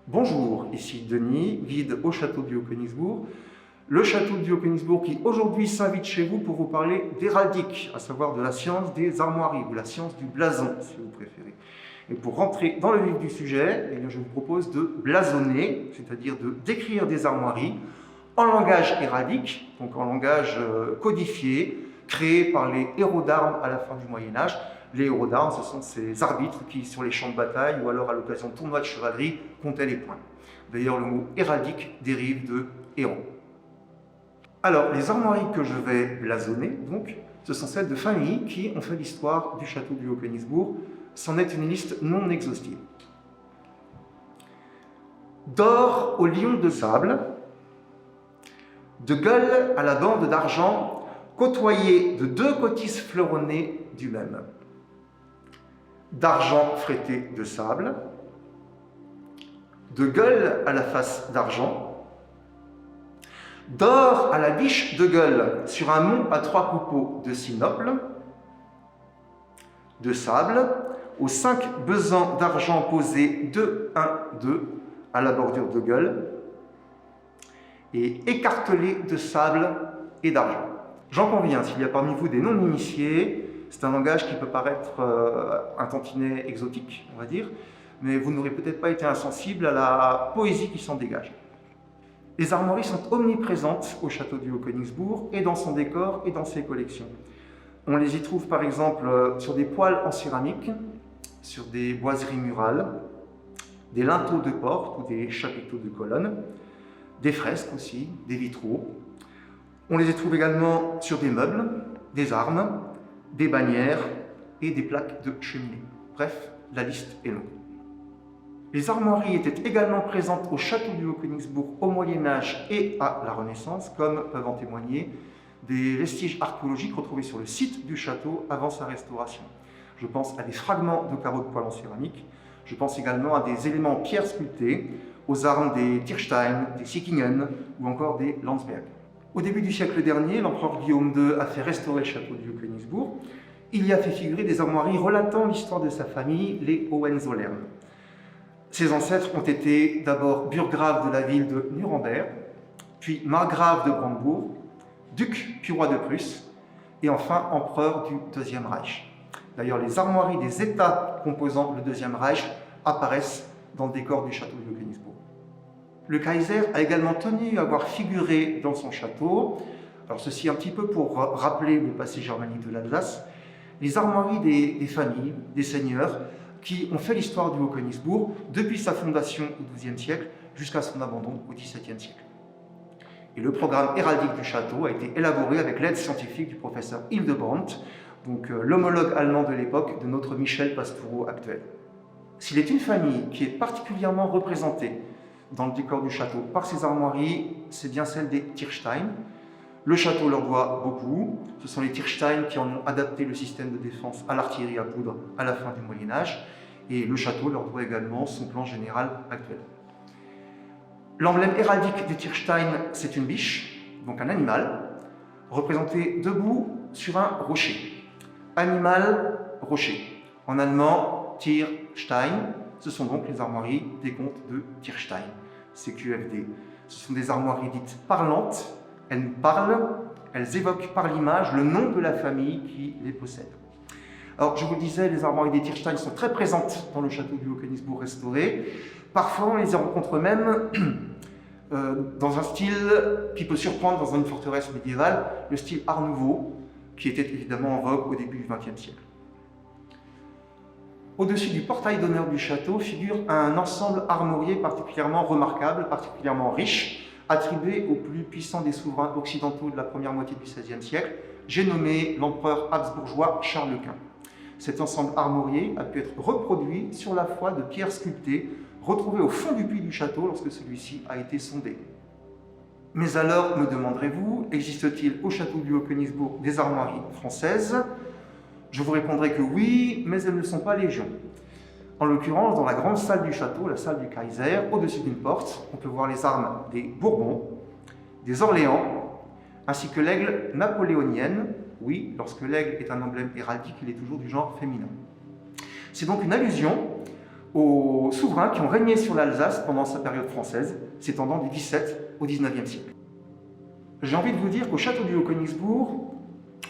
Bonjour, ici Denis, guide au château du Haut-Königsbourg. Le château du Haut-Königsbourg qui aujourd'hui s'invite chez vous pour vous parler d'héraldique, à savoir de la science des armoiries ou la science du blason si vous préférez. Et pour rentrer dans le vif du sujet, je vous propose de blasonner, c'est-à-dire de décrire des armoiries en langage héraldique, donc en langage codifié, créé par les héros d'armes à la fin du Moyen-Âge. Les héros d'armes, ce sont ces arbitres qui, sur les champs de bataille ou alors à l'occasion de tournois de chevalerie, comptaient les points. D'ailleurs, le mot héraldique dérive de héros. Alors, les armoiries que je vais blasonner, donc, ce sont celles de familles qui ont fait l'histoire du château du Haut-Königsbourg. C'en est une liste non exhaustive. D'or au lion de sable, de gueule à la bande d'argent, côtoyée de deux cotices fleuronnées du même. D'argent frété de sable, de gueule à la face d'argent, d'or à la biche de gueule sur un mont à 3 coupeaux de sinople, de sable aux 5 besants d'argent posés 2, 1, 2 à la bordure de gueule, et écartelés de sable et d'argent. J'en conviens, s'il y a parmi vous des non-initiés, c'est un langage qui peut paraître un tantinet exotique, on va dire, mais vous n'aurez peut-être pas été insensible à la poésie qui s'en dégage. Les armoiries sont omniprésentes au château du Haut-Königsbourg, et dans son décor et dans ses collections. On les y trouve par exemple sur des poêles en céramique, sur des boiseries murales, des linteaux de porte ou des chapiteaux de colonnes, des fresques aussi, des vitraux. On les y trouve également sur des meubles, des armes, des bannières et des plaques de cheminée. Bref, la liste est longue. Les armoiries étaient également présentes au château du Haut-Königsbourg au Moyen-Âge et à la Renaissance, comme peuvent en témoigner des vestiges archéologiques retrouvés sur le site du château avant sa restauration. Je pense à des fragments de carreaux de poêle en céramique, je pense également à des éléments en pierre sculptés, aux armes des Tirstein, des Sickingen ou encore des Landsberg. Au début du siècle dernier, l'empereur Guillaume II a fait restaurer le château du Haut-Königsbourg. Il y a fait figurer des armoiries relatant l'histoire de sa famille, les Hohenzollern. Ses ancêtres ont été d'abord burgraves de la ville de Nuremberg, puis margrave de Brandebourg, duc puis roi de Prusse, et enfin empereur du Deuxième Reich. D'ailleurs, les armoiries des États composant le Deuxième Reich apparaissent dans le décor du château du Haut-Königsbourg. Le Kaiser a également tenu à voir figurer dans son château, alors ceci un petit peu pour rappeler le passé germanique de l'Alsace, les armoiries des familles, des seigneurs, qui ont fait l'histoire du Haut-Königsbourg depuis sa fondation au XIIe siècle jusqu'à son abandon au XVIIe siècle. Et le programme héraldique du château a été élaboré avec l'aide scientifique du professeur Hildebrandt, donc l'homologue allemand de l'époque de notre Michel Pastoureau actuel. S'il est une famille qui est particulièrement représentée dans le décor du château par ses armoiries, c'est bien celle des Tirstein. Le château leur doit beaucoup. Ce sont les Tirstein qui en ont adapté le système de défense à l'artillerie à poudre à la fin du Moyen-Âge. Et le château leur doit également son plan général actuel. L'emblème héraldique des Tirstein, c'est une biche, donc un animal, représenté debout sur un rocher. Animal, rocher. En allemand, Tierstein, ce sont donc les armoiries des comtes de Tirstein, CQFD. Ce sont des armoiries dites parlantes, elles nous parlent, elles évoquent par l'image le nom de la famille qui les possède. Alors, je vous le disais, les armoiries des Tirstein sont très présentes dans le château du Haut-Königsbourg restauré. Parfois, on les rencontre même dans un style qui peut surprendre dans une forteresse médiévale, le style Art Nouveau, qui était évidemment en vogue au début du XXe siècle. Au-dessus du portail d'honneur du château figure un ensemble armorié particulièrement remarquable, particulièrement riche, attribué au plus puissant des souverains occidentaux de la première moitié du XVIe siècle, j'ai nommé l'empereur habsbourgeois Charles Quint. Cet ensemble armorié a pu être reproduit sur la foi de pierres sculptées, retrouvées au fond du puits du château lorsque celui-ci a été sondé. Mais alors, me demanderez-vous, existe-t-il au château du Haut-Königsbourg des armoiries françaises ? Je vous répondrai que oui, mais elles ne sont pas légion. En l'occurrence, dans la grande salle du château, la salle du Kaiser, au-dessus d'une porte, on peut voir les armes des Bourbons, des Orléans, ainsi que l'aigle napoléonienne. Oui, lorsque l'aigle est un emblème héraldique, il est toujours du genre féminin. C'est donc une allusion aux souverains qui ont régné sur l'Alsace pendant sa période française, s'étendant du XVIIe au XIXe siècle. J'ai envie de vous dire qu'au château du Haut-Königsbourg,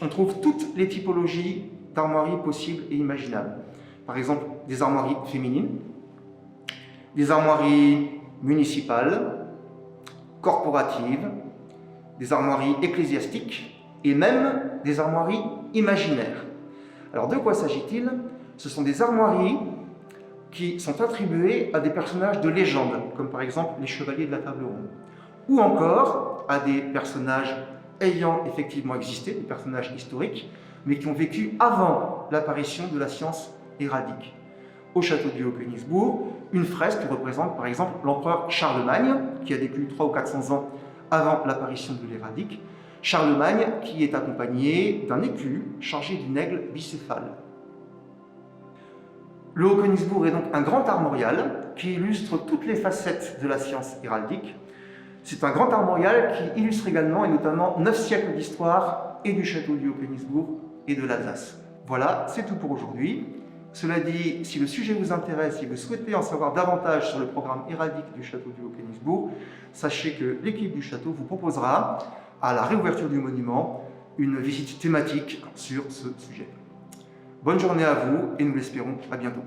on trouve toutes les typologies d'armoiries possibles et imaginables. Par exemple, des armoiries féminines, des armoiries municipales, corporatives, des armoiries ecclésiastiques et même des armoiries imaginaires. Alors de quoi s'agit-il? Ce sont des armoiries qui sont attribuées à des personnages de légende, comme par exemple les chevaliers de la table ronde, ou encore à des personnages ayant effectivement existé, des personnages historiques, mais qui ont vécu avant l'apparition de la science héraldique. Au château du Haut-Königsbourg, une fresque représente par exemple l'empereur Charlemagne, qui a vécu 300 ou 400 ans avant l'apparition de l'héraldique. Charlemagne qui est accompagné d'un écu chargé d'une aigle bicéphale. Le Haut-Königsbourg est donc un grand armorial qui illustre toutes les facettes de la science héraldique. C'est un grand armorial qui illustre également et notamment 9 siècles d'histoire et du château du Haut-Königsbourg et de l'Alsace. Voilà, c'est tout pour aujourd'hui. Cela dit, si le sujet vous intéresse, si vous souhaitez en savoir davantage sur le programme héraldique du château du Haut-Königsbourg, sachez que l'équipe du château vous proposera, à la réouverture du monument, une visite thématique sur ce sujet. Bonne journée à vous et nous l'espérons à bientôt.